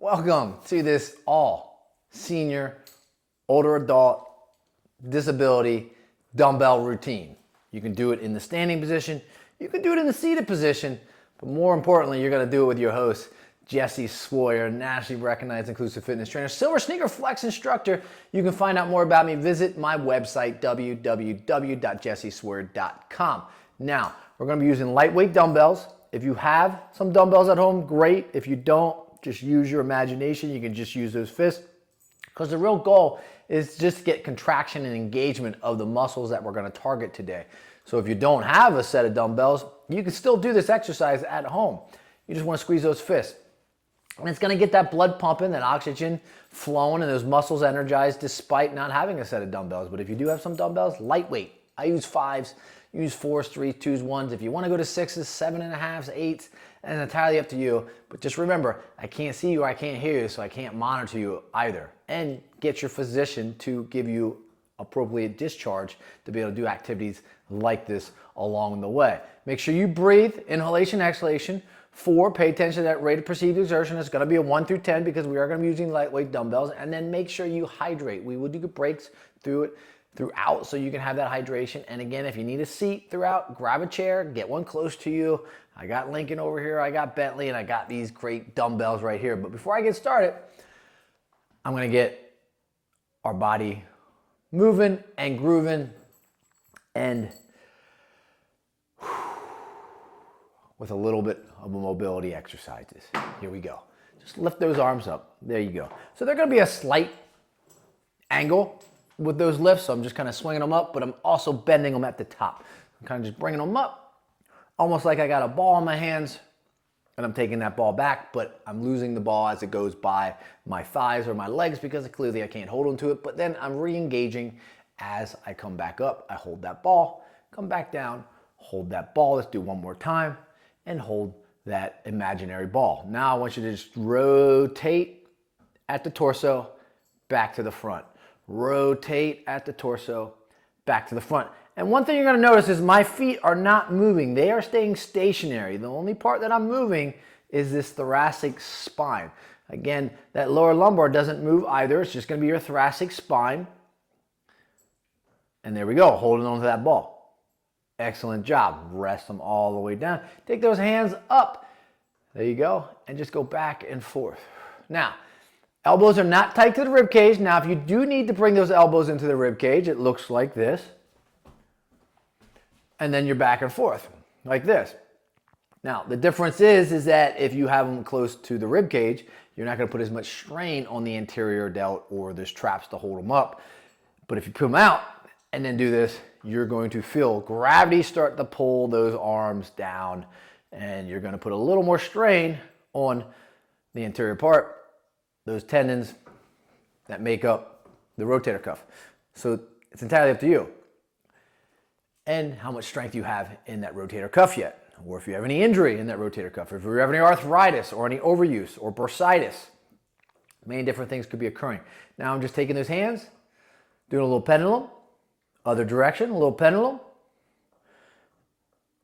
Welcome to this all senior, older adult, disability dumbbell routine. You can do it in the standing position, you can do it in the seated position, but more importantly, you're gonna do it with your host, Jesse Swoyer, nationally recognized inclusive fitness trainer, silver sneaker flex instructor. You can find out more about me, visit my website, www.jesseswoyer.com. Now, we're gonna be using lightweight dumbbells. If you have some dumbbells at home, great. If you don't, just use your imagination. You can just use those fists, because the real goal is just to get contraction and engagement of the muscles that we're going to target today. So if you don't have a set of dumbbells, you can still do this exercise at home. You just want to squeeze those fists. And it's going to get that blood pumping, that oxygen flowing, and those muscles energized despite not having a set of dumbbells. But if you do have some dumbbells, lightweight. I use 5s, you use 4s, 3s, 2s, 1s. If you want to go to 6s, 7.5s, 8s, and it's entirely up to you. But just remember, I can't see you or I can't hear you, so I can't monitor you either. And get your physician to give you appropriate discharge to be able to do activities like this along the way. Make sure you breathe, inhalation, exhalation. 4, pay attention to that rate of perceived exertion. It's going to be a 1 through 10 because we are going to be using lightweight dumbbells. And then make sure you hydrate. We will do breaks throughout so you can have that hydration. And again, if you need a seat throughout, grab a chair, get one close to you. I got Lincoln over here, I got Bentley, and I got these great dumbbells right here. But before I get started, I'm going to get our body moving and grooving and with a little bit of mobility exercises. Here we go. Just lift those arms up. There you go. So they're going to be a slight angle with those lifts. So I'm just kind of swinging them up, but I'm also bending them at the top. I'm kind of just bringing them up, almost like I got a ball in my hands and I'm taking that ball back, but I'm losing the ball as it goes by my thighs or my legs because clearly I can't hold onto it. But then I'm re-engaging as I come back up. I hold that ball, come back down, hold that ball. Let's do one more time and hold that imaginary ball. Now I want you to just rotate at the torso, back to the front. Rotate at the torso, back to the front. And one thing you're going to notice is my feet are not moving. They are staying stationary. The only part that I'm moving is this thoracic spine. Again, that lower lumbar doesn't move either. It's just going to be your thoracic spine. And there we go, holding on to that ball. Excellent job. Rest them all the way down. Take those hands up. There you go. And just go back and forth. Now, elbows are not tight to the rib cage. Now, if you do need to bring those elbows into the rib cage, it looks like this. And then you're back and forth, like this. Now, the difference is that if you have them close to the rib cage, you're not going to put as much strain on the anterior delt or there's traps to hold them up. But if you put them out and then do this, you're going to feel gravity start to pull those arms down, and you're going to put a little more strain on the anterior part, those tendons that make up the rotator cuff. So it's entirely up to you and how much strength you have in that rotator cuff yet, or if you have any injury in that rotator cuff, if you have any arthritis or any overuse or bursitis. Many different things could be occurring. Now I'm just taking those hands, doing a little pendulum, other direction, a little pendulum.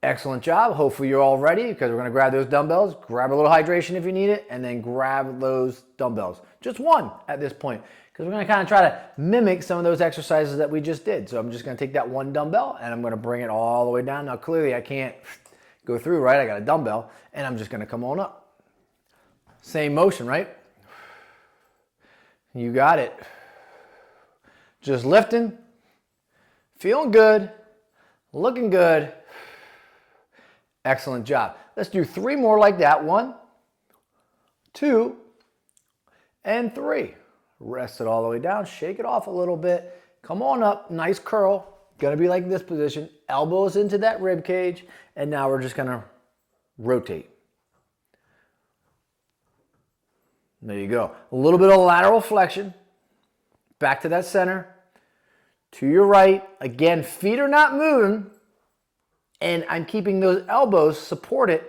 Excellent job. Hopefully you're all ready because we're going to grab those dumbbells, grab a little hydration if you need it, and then grab those dumbbells. Just one at this point because we're going to kind of try to mimic some of those exercises that we just did. So I'm just going to take that one dumbbell and I'm going to bring it all the way down. Now clearly I can't go through, right? I got a dumbbell and I'm just going to come on up. Same motion, right? You got it. Just lifting, feeling good, looking good. Excellent job. Let's do 3 more like that. 1, 2, and 3. Rest it all the way down. Shake it off a little bit. Come on up. Nice curl. Gonna be like this position. Elbows into that rib cage. And now we're just gonna rotate. There you go. A little bit of lateral flexion. Back to that center. To your right. Again, feet are not moving. And I'm keeping those elbows supported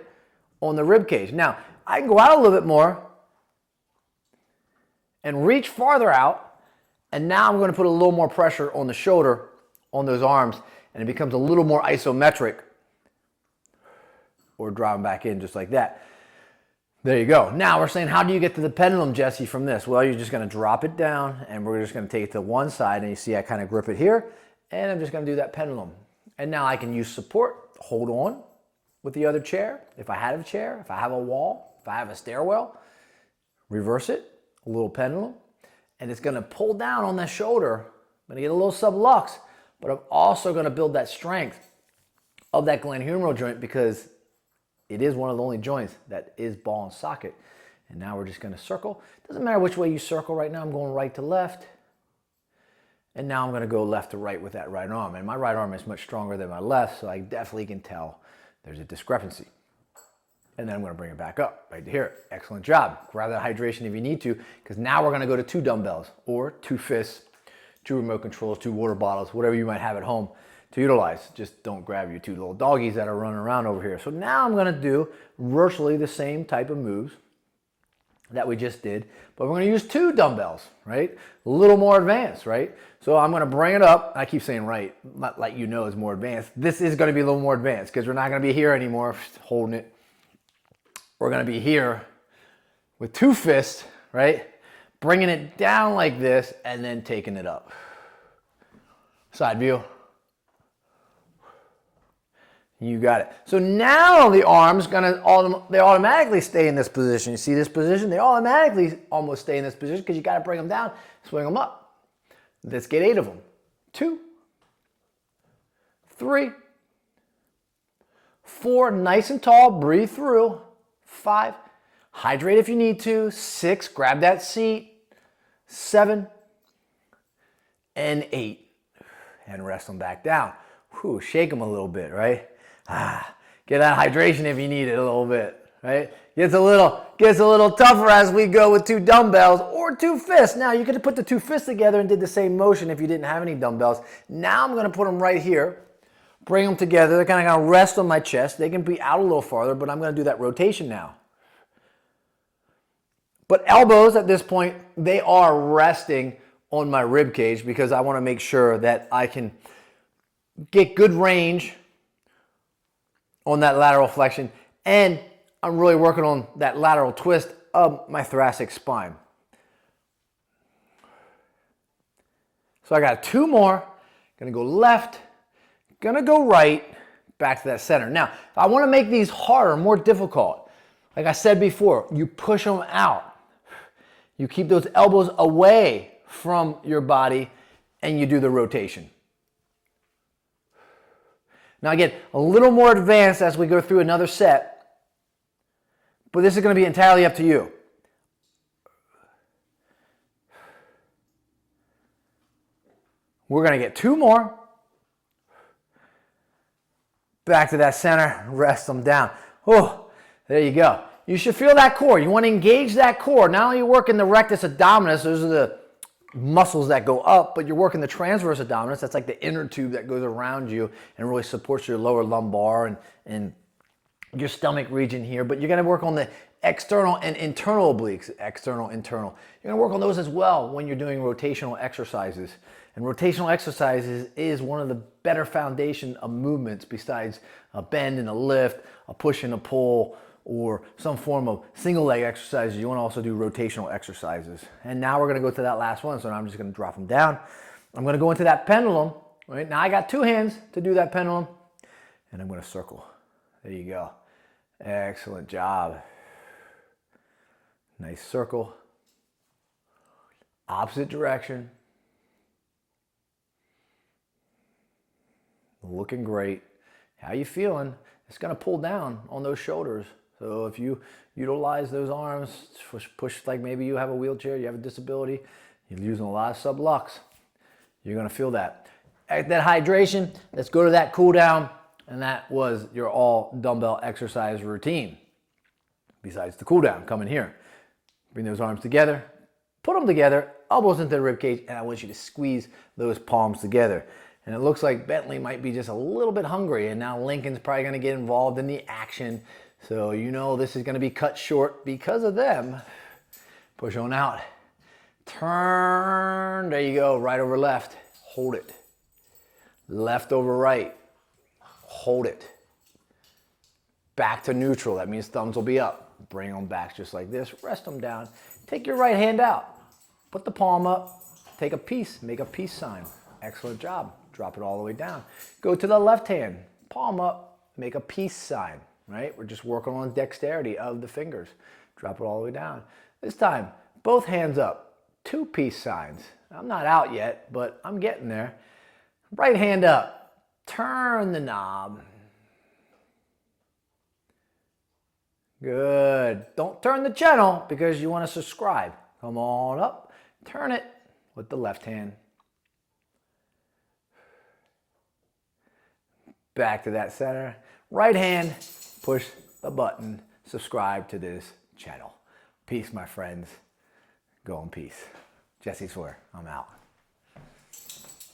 on the rib cage. Now, I can go out a little bit more and reach farther out. And now I'm going to put a little more pressure on the shoulder, on those arms, and it becomes a little more isometric. Or driving back in just like that. There you go. Now we're saying, how do you get to the pendulum, Jesse, from this? Well, you're just going to drop it down, and we're just going to take it to one side, and you see I kind of grip it here, and I'm just going to do that pendulum. And now I can use support, hold on with the other chair. If I have a chair, if I have a wall, if I have a stairwell, reverse it, a little pendulum, and it's going to pull down on that shoulder. I'm going to get a little sublux, but I'm also going to build that strength of that glenohumeral joint because it is one of the only joints that is ball and socket. And now we're just going to circle. Doesn't matter which way you circle right now. I'm going right to left. And now I'm going to go left to right with that right arm. And my right arm is much stronger than my left, so I definitely can tell there's a discrepancy. And then I'm going to bring it back up right here. Excellent job. Grab that hydration if you need to, because now we're going to go to 2 dumbbells or 2 fists, 2 remote controls, 2 water bottles, whatever you might have at home to utilize. Just don't grab your 2 little doggies that are running around over here. So now I'm going to do virtually the same type of moves that we just did, but we're going to use 2 dumbbells, right? A little more advanced, right? So I'm going to bring it up. I keep saying right, not like you know it's more advanced. This is going to be a little more advanced because we're not going to be here anymore holding it. We're going to be here with 2 fists, right? Bringing it down like this and then taking it up. Side view. You got it. So now the arm's they automatically stay in this position. You see this position? They automatically almost stay in this position because you got to bring them down, swing them up. Let's get 8 of them. 2, 3, 4, nice and tall, breathe through. 5, hydrate if you need to. 6, grab that seat. 7, and 8, and rest them back down. Whew, shake them a little bit, right? Get that hydration if you need it a little bit, right? Gets a little tougher as we go with 2 dumbbells or 2 fists. Now you could have put the 2 fists together and did the same motion if you didn't have any dumbbells. Now I'm going to put them right here, bring them together. They're kind of going to rest on my chest. They can be out a little farther, but I'm going to do that rotation now. But elbows at this point, they are resting on my rib cage because I want to make sure that I can get good range on that lateral flexion, and I'm really working on that lateral twist of my thoracic spine. So I got 2 more. Gonna go left, gonna go right, back to that center. Now, if I want to make these harder, more difficult, like I said before, you push them out. You keep those elbows away from your body, and you do the rotation. Now again, a little more advanced as we go through another set, but this is going to be entirely up to you. We're going to get 2 more. Back to that center, rest them down. Oh, there you go. You should feel that core. You want to engage that core. Not only are you working the rectus abdominis, those are the muscles that go up, but you're working the transverse abdominis. That's like the inner tube that goes around you and really supports your lower lumbar and your stomach region here. But you're going to work on the external and internal obliques, external, internal. You're going to work on those as well when you're doing rotational exercises. And rotational exercises is one of the better foundation of movements besides a bend and a lift, a push and a pull, or some form of single leg exercises. You want to also do rotational exercises. And now we're going to go to that last one. So now I'm just going to drop them down. I'm going to go into that pendulum. Right now I got 2 hands to do that pendulum, and I'm going to circle. There you go. Excellent job. Nice circle. Opposite direction. Looking great. How you feeling? It's going to pull down on those shoulders. So if you utilize those arms, push like maybe you have a wheelchair, you have a disability, you're using a lot of sublux, you're going to feel that. At that hydration, let's go to that cool down, and that was your all dumbbell exercise routine. Besides the cool down, come in here. Bring those arms together, put them together, elbows into the rib cage, and I want you to squeeze those palms together. And it looks like Bentley might be just a little bit hungry, and now Lincoln's probably going to get involved in the action. So you know this is going to be cut short because of them. Push on out. Turn. There you go. Right over left. Hold it. Left over right. Hold it. Back to neutral. That means thumbs will be up. Bring them back just like this. Rest them down. Take your right hand out. Put the palm up. Take a peace. Make a peace sign. Excellent job. Drop it all the way down. Go to the left hand. Palm up. Make a peace sign. Right? We're just working on dexterity of the fingers. Drop it all the way down. This time, both hands up. 2 peace signs. I'm not out yet, but I'm getting there. Right hand up. Turn the knob. Good. Don't turn the channel because you want to subscribe. Come on up. Turn it with the left hand. Back to that center. Right hand. Push the button. Subscribe to this channel. Peace, my friends. Go in peace. Jesse Swear. I'm out.